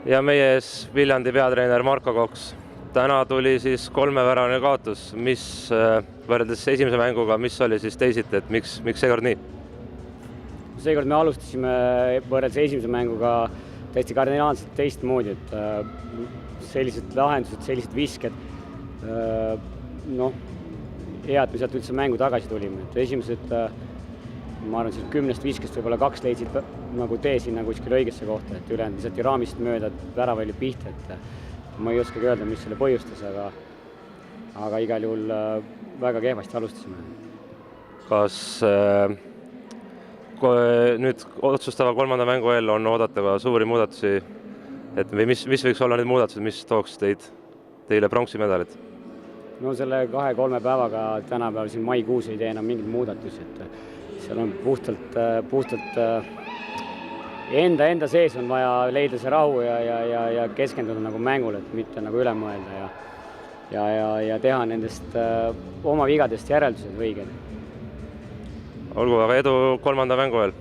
Ja meie ees Viljandi peatreener Marko Koks. Täna tuli siis 3-väravane kaotus, mis võrreldes esimese mänguga, mis oli siis teisiti, et miks seekord nii? Seekord me alustasime võrreldes esimese mänguga täiesti kardinaalselt teistmoodi, et sellised lahendused, sellised visked, hea, et me sealt üldse mängu tagasi tulime. Et esimesed, ma arvan, 10 viskest võib-olla 2 leidsid nagu tee sinna kuskil õigesse kohta, et ülejäänud visati raamist mööda, et värav oli pihta, et ma ei oskagi öelda, mis selle põhjustas, aga igal juhul väga kehvasti alustasime. Kas nüüd otsustava 3. mängu eel on oodata ka suuri muudatusi, või mis võiks olla need muudatused, mis tooks teile pronksimedalit? No selle 2-3 päevaga tänapäeval siin maikuus ei tee enam mingit muudatusi, et seal on puhtalt enda sees on vaja leida see rahu ja keskenduda nagu mängule, et mitte nagu üle mõelda ja teha nendest oma vigadest järeldused õiged. Olgu, aga edu 3. mängu eel!